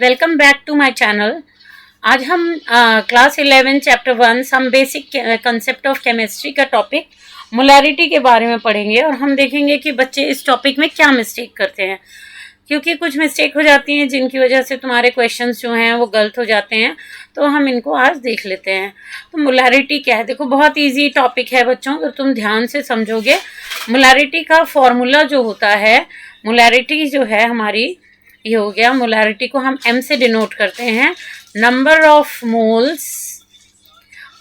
Welcome back to my channel. आज हम class 11 chapter 1 some basic concept of chemistry का topic molarity के बारे में पढ़ेंगे और हम देखेंगे कि बच्चे इस टॉपिक में क्या मिस्टेक करते हैं, क्योंकि कुछ मिस्टेक हो जाती हैं जिनकी वजह से तुम्हारे क्वेश्चंस जो हैं वो गलत हो जाते हैं। तो हम इनको आज देख लेते हैं। तो मोलैरिटी क्या है? देखो, बहुत इजी टॉपिक है बच्चों, अगर तुम ध्यान से समझोगे। मोलैरिटी का फॉर्मूला जो होता है, मोलैरिटी जो है हमारी, ये हो गया, मोलैरिटी को हम m से डिनोट करते हैं, number of moles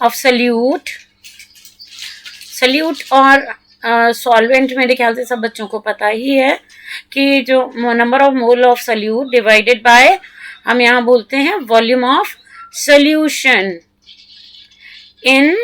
of salute और सॉल्वेंट। मेरे ख्याल से सब बच्चों को पता ही है कि जो number of mole of solute divided by, हम यहाँ बोलते हैं volume of solution in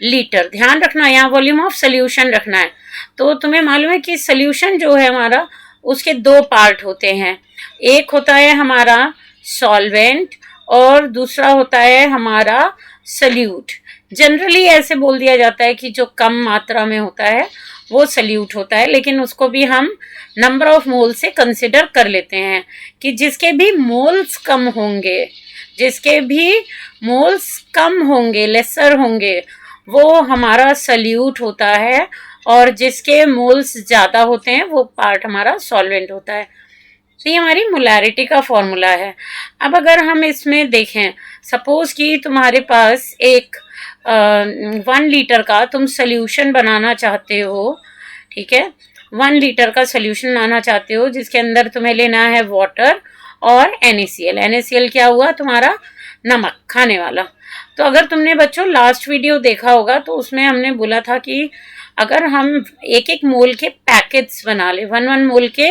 litre. ध्यान रखना, यहाँ वॉल्यूम ऑफ सॉल्यूशन रखना है। तो तुम्हें मालूम है कि सॉल्यूशन जो है हमारा, उसके दो पार्ट होते हैं। एक होता है हमारा सॉल्वेंट और दूसरा होता है हमारा सल्यूट। जनरली ऐसे बोल दिया जाता है कि जो कम मात्रा में होता है वो सल्यूट होता है, लेकिन उसको भी हम नंबर ऑफ मोल से कंसिडर कर लेते हैं कि जिसके भी मोल्स कम होंगे, लेसर होंगे, वो हमारा सल्यूट होता है, और जिसके मोल्स ज़्यादा होते हैं वो पार्ट हमारा सॉल्वेंट होता है। तो ये हमारी मोलैरिटी का फॉर्मूला है। अब अगर हम इसमें देखें, सपोज कि तुम्हारे पास एक 1 लीटर का तुम सॉल्यूशन बनाना चाहते हो, ठीक है, 1 लीटर का सॉल्यूशन बनाना चाहते हो, जिसके अंदर तुम्हें लेना है वाटर और NaCl। NaCl क्या हुआ? तुम्हारा नमक, खाने वाला। तो अगर तुमने बच्चों लास्ट वीडियो देखा होगा तो उसमें हमने बोला था कि अगर हम एक मोल के पैकेट्स बना लें, 1 मोल के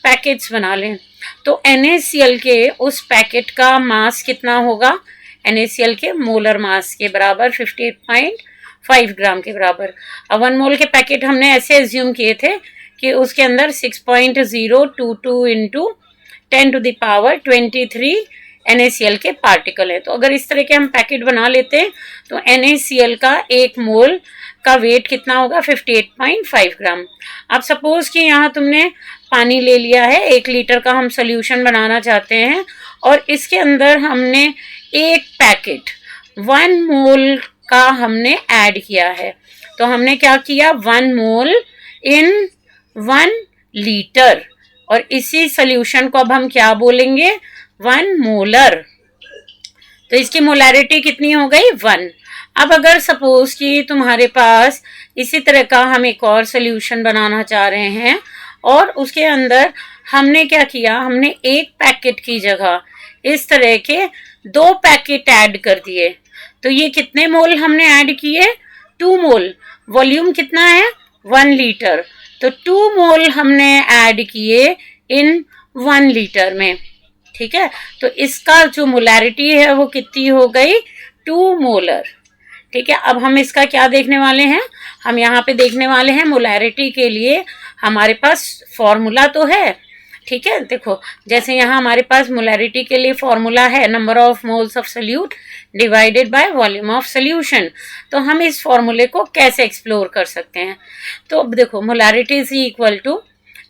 पैकेट्स बना लें, तो NaCl के उस पैकेट का मास कितना होगा? NaCl के मोलर मास के बराबर 58.5 ग्राम के बराबर। अब 1 मोल के पैकेट हमने ऐसे एज्यूम किए थे कि उसके अंदर 6.022 इंटू 10⁻23 NaCl के पार्टिकल है। तो अगर इस तरह के हम पैकेट बना लेते हैं तो NaCl का 1 मोल का वेट कितना होगा? 58.5 ग्राम। अब सपोज कि यहाँ तुमने पानी ले लिया है, 1 लीटर का हम सोल्यूशन बनाना चाहते हैं, और इसके अंदर हमने एक पैकेट 1 मोल का हमने ऐड किया है। तो हमने क्या किया? 1 मोल इन 1 लीटर, और इसी सोल्यूशन को अब हम क्या बोलेंगे? 1 मोलर। तो इसकी मोलैरिटी कितनी हो गई? 1। अब अगर सपोज कि तुम्हारे पास इसी तरह का हम एक और सोल्यूशन बनाना चाह रहे हैं, और उसके अंदर हमने क्या किया? हमने एक पैकेट की जगह इस तरह के 2 पैकेट ऐड कर दिए। तो ये कितने मोल हमने ऐड किए? 2 मोल। वॉल्यूम कितना है? 1 लीटर। तो 2 मोल हमने ऐड किए इन 1 लीटर में, ठीक है। तो इसका जो मोलैरिटी है वो कितनी हो गई? 2 मोलर, ठीक है। अब हम इसका क्या देखने वाले हैं? हम यहाँ पे देखने वाले हैं मोलैरिटी के लिए हमारे पास फॉर्मूला तो है, ठीक है। देखो, जैसे यहाँ हमारे पास मोलैरिटी के लिए फॉर्मूला है number of moles of solute divided by volume of solution. तो हम इस फॉर्मूले को कैसे एक्सप्लोर कर सकते हैं? तो अब देखो, molarity is equal to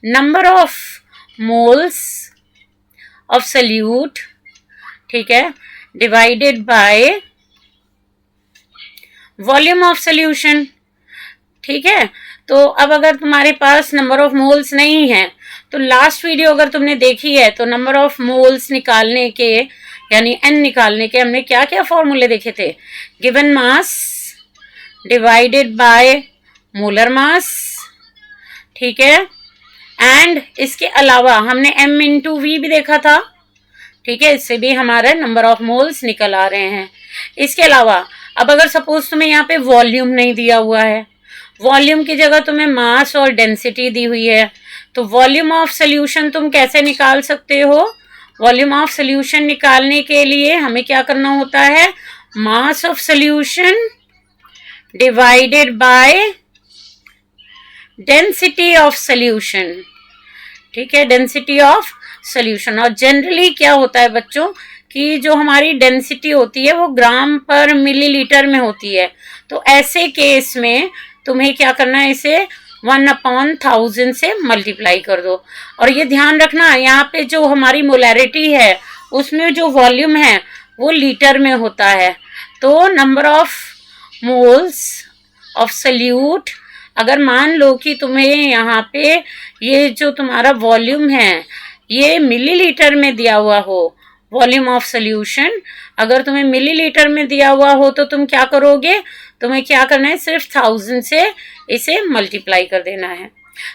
number of moles of solute, ठीक है, divided by volume of solution, ठीक है। तो अब अगर तुम्हारे पास नंबर ऑफ मोल्स नहीं है, तो लास्ट वीडियो अगर तुमने देखी है तो नंबर ऑफ मोल्स निकालने के, यानी n निकालने के, हमने क्या क्या फॉर्मूले देखे थे? Given mass divided by molar mass, ठीक है, एंड इसके अलावा हमने m इंटू v भी देखा था, ठीक है। इससे भी हमारा नंबर ऑफ मोल्स निकल आ रहे हैं। इसके अलावा अब अगर सपोज तुम्हें यहाँ पे वॉल्यूम नहीं दिया हुआ है, वॉल्यूम की जगह तुम्हें मास और डेंसिटी दी हुई है, तो वॉल्यूम ऑफ सॉल्यूशन तुम कैसे निकाल सकते हो? वॉल्यूम ऑफ सॉल्यूशन निकालने के लिए हमें क्या करना होता है? Mass of solution divided by density of solution, ठीक है, डेंसिटी ऑफ सॉल्यूशन। और जनरली क्या होता है बच्चों कि जो हमारी डेंसिटी होती है वो ग्राम पर मिलीलीटर में होती है। तो ऐसे केस में तुम्हें क्या करना है? इसे 1/1000 से मल्टीप्लाई कर दो। और ये ध्यान रखना, यहाँ पे जो हमारी मोलैरिटी है उसमें जो वॉल्यूम है वो लीटर में होता है। तो number of moles of salute, अगर मान लो कि तुम्हें यहाँ पे ये जो तुम्हारा वॉल्यूम है ये मिलीलीटर में दिया हुआ हो, वॉल्यूम ऑफ सोल्यूशन अगर तुम्हें मिलीलीटर में दिया हुआ हो तो तुम क्या करोगे, तुम्हें क्या करना है, सिर्फ 1000 से इसे मल्टीप्लाई कर देना है।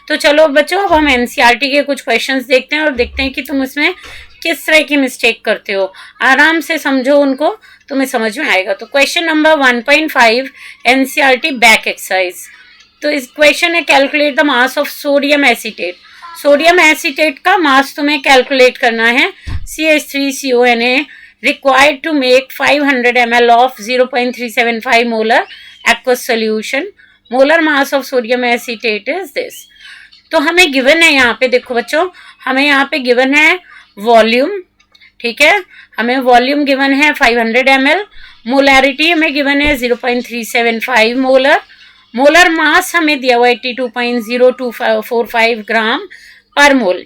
तो चलो बच्चों, अब हम एनसीईआरटी के कुछ क्वेश्चंस देखते हैं और देखते हैं कि तुम इसमें किस तरह की मिस्टेक करते हो। आराम से समझो उनको, तुम्हें समझ में आएगा। तो question number 1.5 NCERT back exercise. तो इस क्वेश्चन है calculate the mass of sodium acetate. Sodium acetate का मास तुम्हें कैलकुलेट करना है। CH3CONA required to make 500 ml of 0.375 molar aqueous solution. Molar mass of sodium acetate is this. तो हमें given है यहाँ पे, देखो बच्चों, हमें यहाँ पे गिवन है वॉल्यूम, ठीक है, हमें वॉल्यूम गिवन है 500 ml, मोलैरिटी हमें गिवन है 0.375 मोलर, मोलर मास हमें दिया हुआ 82.0245 ग्राम पर मोल।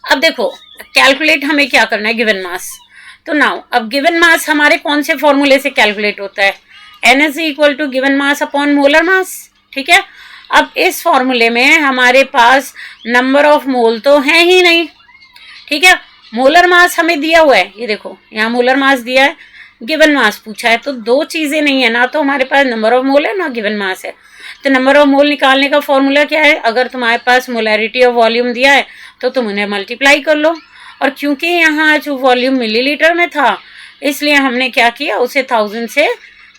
अब देखो कैलकुलेट हमें क्या करना है, गिवन मास। तो नाउ अब गिवन मास हमारे कौन से फॉर्मूले से कैलकुलेट होता है, NS equal to given mass upon molar mass, ठीक है। अब इस फॉर्मूले में हमारे पास नंबर ऑफ मोल तो है ही नहीं, ठीक है, मोलर मास हमें दिया हुआ है, ये देखो यहाँ मोलर मास दिया है, गिवन मास पूछा है, तो दो चीजें नहीं है ना, तो हमारे पास नंबर ऑफ मोल है ना गिवन मास है। तो नंबर ऑफ मोल निकालने का फॉर्मूला क्या है, अगर तुम्हारे पास मोलैरिटी और वॉल्यूम दिया है तो तुम उन्हें मल्टीप्लाई कर लो, और क्योंकि यहाँ जो वॉल्यूम मिलीलीटर में था इसलिए हमने क्या किया, उसे 1000 से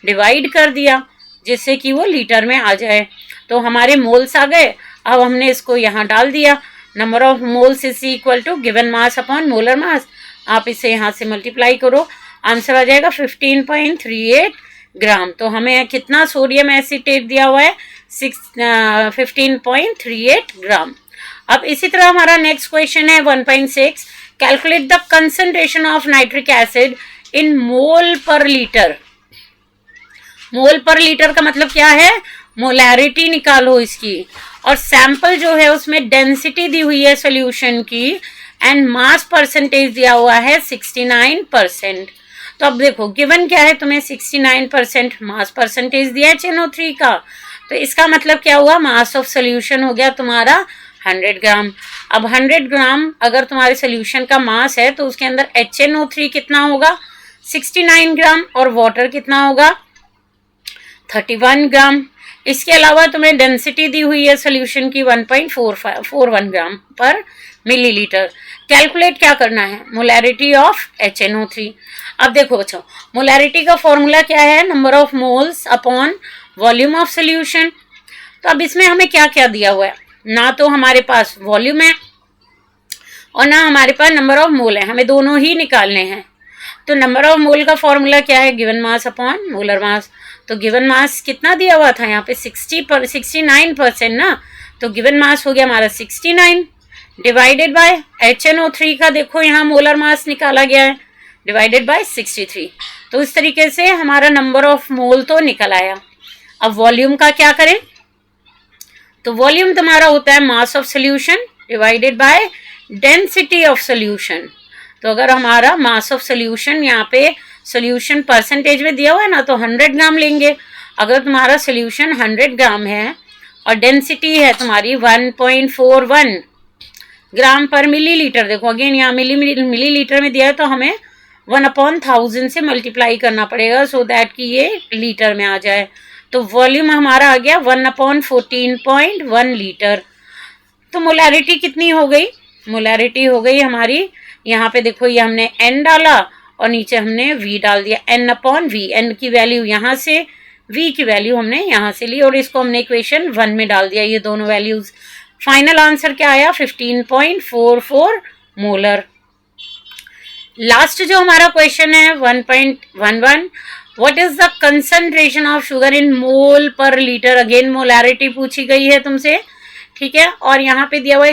डिवाइड कर दिया जिससे कि वो लीटर में आ जाए। तो हमारे मोल्स आ गए, अब हमने इसको यहाँ डाल दिया, number of moles is equal to given mass upon molar mass. आप इसे यहाँ से मल्टीप्लाई करो, आंसर आ जाएगा 15.38 ग्राम। तो हमें कितना सोडियम एसीटेट दिया हुआ है, 15.38 ग्राम। अब इसी तरह हमारा नेक्स्ट क्वेश्चन है 1.6 calculate the concentration of nitric acid in mole per litre. Mole per litre का मतलब क्या है, मोलैरिटी निकालो इसकी, और सैंपल जो है उसमें डेंसिटी दी हुई है सोल्यूशन की, एंड मास परसेंटेज दिया हुआ है 69%। तो अब देखो गिवन क्या है, तुम्हें 69% मास परसेंटेज दिया है HNO3 का, तो इसका मतलब क्या हुआ, मास ऑफ सोल्यूशन हो गया तुम्हारा 100 ग्राम। अब 100 ग्राम अगर तुम्हारे सोल्यूशन का मास है तो उसके अंदर HNO3 कितना होगा, 69 ग्राम, और वाटर कितना होगा, 31 ग्राम। इसके अलावा तुम्हें डेंसिटी दी हुई है सोल्यूशन की 1.41 ग्राम पर मिलीलीटर। कैलकुलेट क्या करना है, मोलैरिटी ऑफ HNO3। अब देखो बच्चों, मोलैरिटी का फॉर्मूला क्या है, number of moles upon volume of solution. तो अब इसमें हमें क्या क्या दिया हुआ है, ना तो हमारे पास वॉल्यूम है और ना हमारे पास नंबर ऑफ मोल है, हमें दोनों ही निकालने हैं। तो नंबर ऑफ मोल का फॉर्मूला क्या है, गिवन मास अपॉन मोलर मास। तो गिवन मास कितना दिया हुआ था यहाँ पे 69% ना, तो गिवन मास हो गया हमारा 69 डिवाइडेड बाय HNO3 का, देखो यहाँ मोलर मास निकाला गया है, डिवाइडेड बाय 63। तो इस तरीके से हमारा नंबर ऑफ मोल तो निकल आया। अब वॉल्यूम का क्या करें, तो वॉल्यूम तुम्हारा होता है mass of solution divided by density of solution. तो अगर हमारा मास ऑफ सोल्यूशन यहाँ पे सोल्यूशन परसेंटेज में दिया हुआ है ना, तो 100 ग्राम लेंगे। अगर तुम्हारा सोल्यूशन 100 ग्राम है और डेंसिटी है तुम्हारी 1.41 ग्राम पर मिलीलीटर, देखो अगेन यहाँ मिलीलीटर में दिया है, तो हमें 1/1000 से मल्टीप्लाई करना पड़ेगा सो दैट कि ये लीटर में आ जाए। तो वॉल्यूम हमारा आ गया 1/14.1 लीटर। तो मोलैरिटी कितनी हो गई, मोलैरिटी हो गई हमारी, यहाँ पे देखो ये हमने N डाला और नीचे हमने V डाल दिया, N/V। N की वैल्यू यहाँ से, V की वैल्यू हमने यहाँ से ली और इसको हमने इक्वेशन 1 में डाल दिया, ये दोनों वैल्यूज। फाइनल आंसर क्या आया, 15.44 मोलर। लास्ट जो हमारा क्वेश्चन है 1.11 what is the concentration of sugar in mole per litre. Again molarity पूछी गई है तुमसे, ठीक है, और यहाँ पे दिया हुआ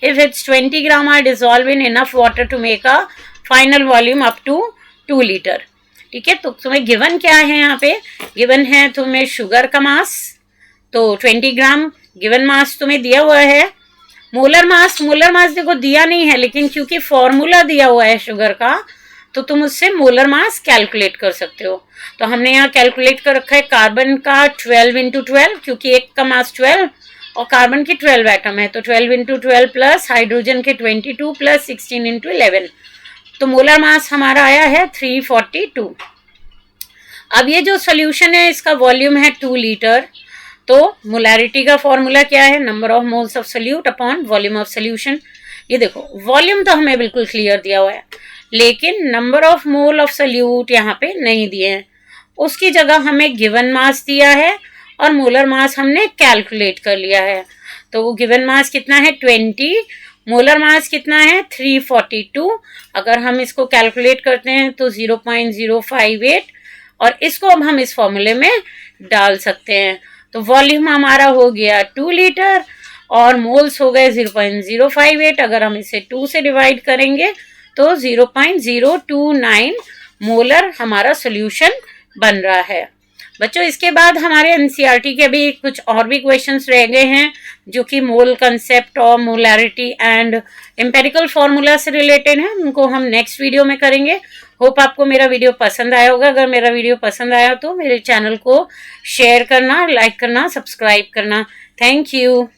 if it's 20 gram are dissolve in enough water to make a final volume up to 2 litre, ठीक है। तो तुम्हें गिवन क्या है, यहाँ पे गिवन है तुम्हें शुगर का मास, तो 20 ग्राम गिवन मास तुम्हें दिया हुआ है, मोलर मास देखो दिया नहीं है, लेकिन क्योंकि फॉर्मूला दिया हुआ है शुगर का, तो तुम उससे मोलर मास कैलकुलेट कर सकते हो। तो हमने यहाँ कैलकुलेट कर रखा है कार्बन का 12 इंटू 12, क्योंकि एक का मास 12 और कार्बन की 12 एटम है, तो 12 इंटू 12 प्लस हाइड्रोजन के 22 प्लस 16 इंटू 11, तो मोलर मास हमारा आया है 342। अब ये जो सोल्यूशन है इसका वॉल्यूम है 2 लीटर। तो मोलैरिटी का फॉर्मूला क्या है, number of moles of solute upon volume of solution. ये देखो वॉल्यूम तो हमें बिल्कुल क्लियर दिया हुआ है, लेकिन number of mole of solute यहाँ पे नहीं दिए हैं। उसकी जगह हमें गिवन मास दिया है और मोलर मास हमने कैलकुलेट कर लिया है। तो वो गिवन मास कितना है 20, मोलर मास कितना है 342। अगर हम इसको कैलकुलेट करते हैं तो 0.058, और इसको अब हम इस फॉर्मूले में डाल सकते हैं। तो वॉल्यूम हमारा हो गया 2 लीटर और मोल्स हो गए 0.058। अगर हम इसे 2 से डिवाइड करेंगे तो 0.029 मोलर हमारा सोल्यूशन बन रहा है। बच्चों इसके बाद हमारे एनसीईआरटी के भी कुछ और भी क्वेश्चंस रह गए हैं, जो कि मोल कंसेप्ट और मोलैरिटी एंड एम्पेरिकल फॉर्मूला से रिलेटेड हैं। उनको हम नेक्स्ट वीडियो में करेंगे। होप आपको मेरा वीडियो पसंद आया होगा। अगर मेरा वीडियो पसंद आया तो मेरे चैनल को शेयर करना, लाइक करना, सब्सक्राइब करना। Thank you.